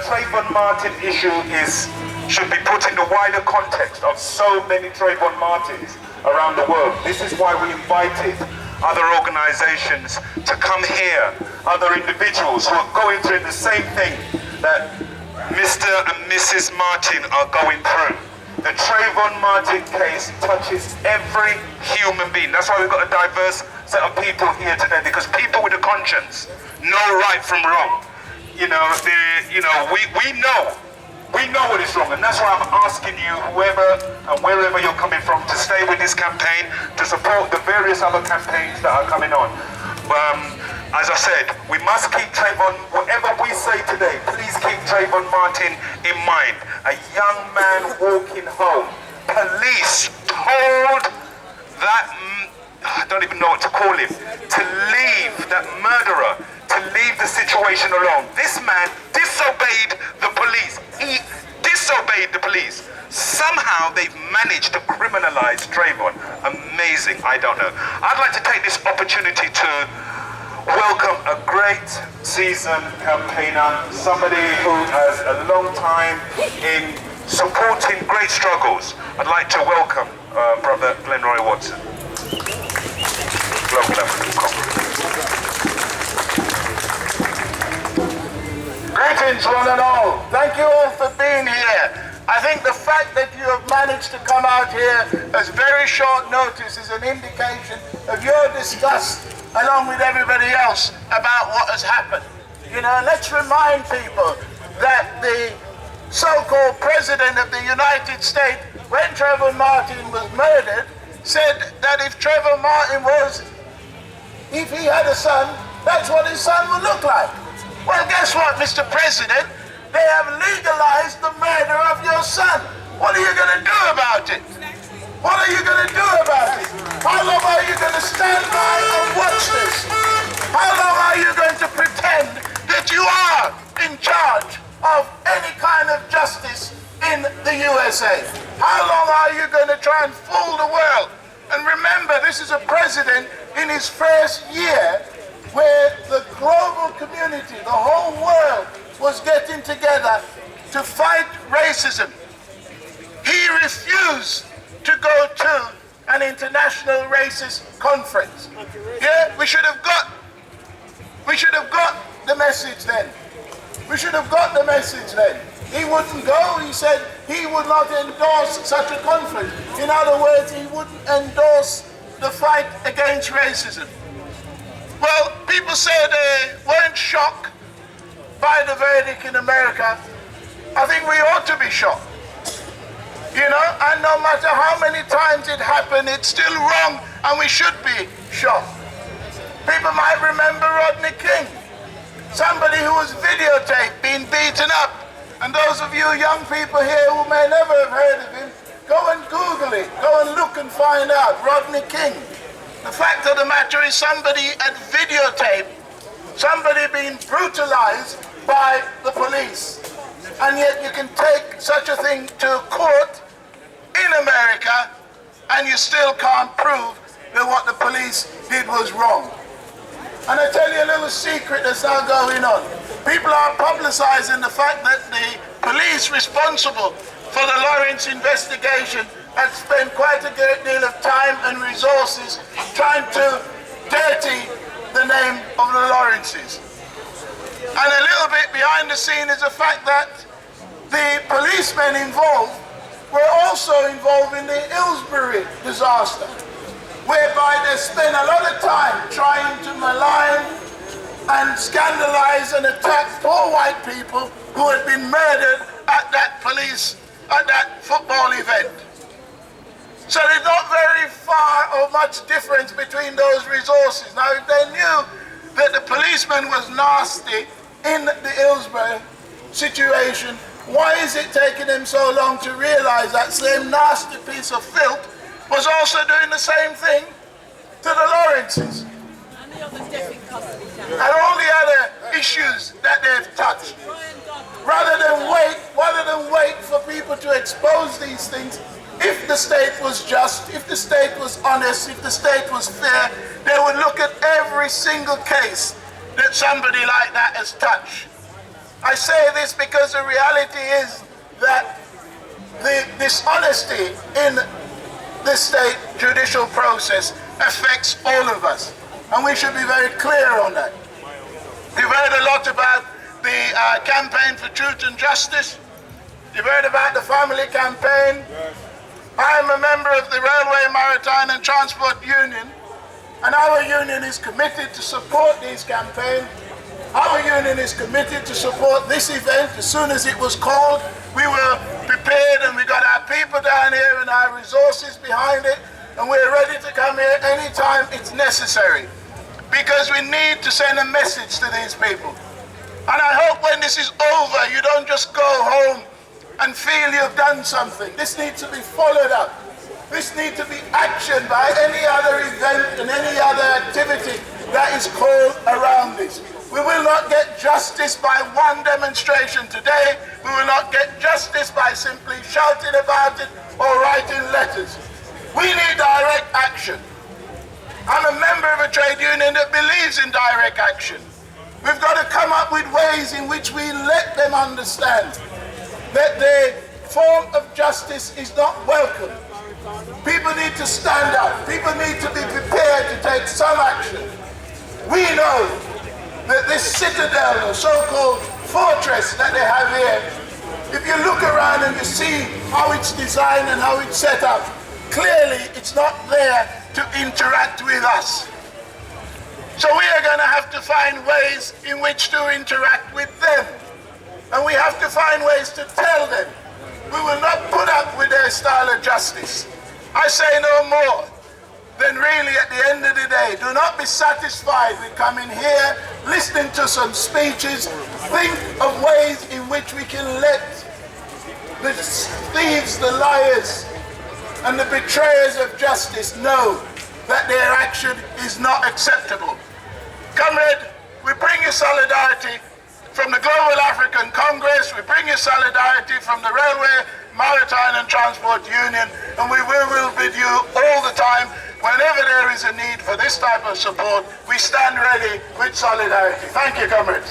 Trayvon Martin issue should be put in the wider context of so many Trayvon Martins around the world. This is why we invited other organizations to come here, other individuals who are going through the same thing that Mr. and Mrs. Martin are going through. The Trayvon Martin case touches every human being. That's why we've got a diverse set of people here today, because people with a conscience know right from wrong. We know what is wrong, and that's why I'm asking you, whoever and wherever you're coming from, to stay with this campaign, to support the various other campaigns that are coming on. As I said, we must keep Trayvon, whatever we say today, please keep Trayvon Martin in mind. A young man walking home. Police told that, I don't even know what to call him, to leave, that murderer, to leave the situation alone. This man disobeyed the police. He disobeyed the police. Somehow they've managed to criminalize Trayvon. Amazing, I don't know. I'd like to take this opportunity to welcome a great seasoned campaigner, somebody who has a long time in supporting great struggles. I'd like to welcome Brother Glenroy Watson. Welcome. Greetings, one and all. Thank you all for being here. I think the fact that you have managed to come out here as very short notice is an indication of your disgust, along with everybody else, about what has happened. Let's remind people that the so-called President of the United States, when Trayvon Martin was murdered, said that if Trayvon Martin if he had a son, that's what his son would look like. Well, guess what, Mr. President? They have legalized the murder of your son. What are you going to do about it? What are you going to do about it? How long are you going to stand by and watch this? How long are you going to pretend that you are in charge of any kind of justice in the USA? How long are you going to try and fool the world? And remember, this is a president in his first year where the global community, the whole world, was getting together to fight racism. He refused to go to an international racist conference. Yeah, we should have got the message then. We should have got the message then. He wouldn't go. He said he would not endorse such a conference. In other words, he wouldn't endorse the fight against racism. Well, people say they weren't shocked by the verdict in America. I think we ought to be shocked. And no matter how many times it happened, it's still wrong, and we should be shocked. People might remember Rodney King, somebody who was videotaped being beaten up. And those of you young people here who may never have heard of him, go and Google it, go and look and find out. Rodney King. The fact of the matter is, somebody had videotaped somebody being brutalized by the police. And yet you can take such a thing to court in America and you still can't prove that what the police did was wrong. And I tell you a little secret that's now going on. People are publicizing the fact that the police responsible for the Lawrence investigation had spent quite a great deal of time and resources trying to dirty the name of the Lawrences. And a little bit behind the scene is the fact that the policemen involved were also involved in the Hillsborough disaster, whereby they spent a lot of time trying to malign and scandalize and attack poor white people who had been murdered at that football event. So there's not very far or much difference between those resources. Now, if they knew that the policeman was nasty in the Hillsborough situation, why is it taking them so long to realize that same nasty piece of filth was also doing the same thing to the Lawrences? And all the other issues that they've touched. Rather than wait for people to expose these things, if the state was just, if the state was honest, if the state was fair, they would look at every single case that somebody like that has touched. I say this because the reality is that the dishonesty in the state judicial process affects all of us, and we should be very clear on that. You've heard a lot about the campaign for truth and justice. You've heard about the family campaign. I am a member of the Railway, Maritime and Transport Union, and our union is committed to support these campaigns. Our union is committed to support this event. As soon as it was called, we were prepared, and we got our people down here and our resources behind it, and we're ready to come here anytime it's necessary, because we need to send a message to these people. And I hope when this is over, you don't just go home and feel you've done something. This needs to be followed up. This needs to be actioned by any other event and any other activity that is called around this. We will not get justice by one demonstration today. We will not get justice by simply shouting about it or writing letters. We need direct action. I'm a member of a trade union that believes in direct action. We've got to come up with ways in which we let them understand that the form of justice is not welcome. People need to stand up. People need to be prepared to take some action. We know that this citadel, or so-called fortress that they have here, if you look around and you see how it's designed and how it's set up, clearly it's not there to interact with us. So we are going to have to find ways in which to interact with them. And we have to find ways to tell them we will not put up with their style of justice. I say no more than really at the end of the day, do not be satisfied with coming here, listening to some speeches. Think of ways in which we can let the thieves, the liars, and the betrayers of justice know that their action is not acceptable. Comrade, we bring you solidarity from the Global African Congress, we bring you solidarity from the Railway, Maritime and Transport Union, and we will be with you all the time. Whenever there is a need for this type of support, we stand ready with solidarity. Thank you, comrades.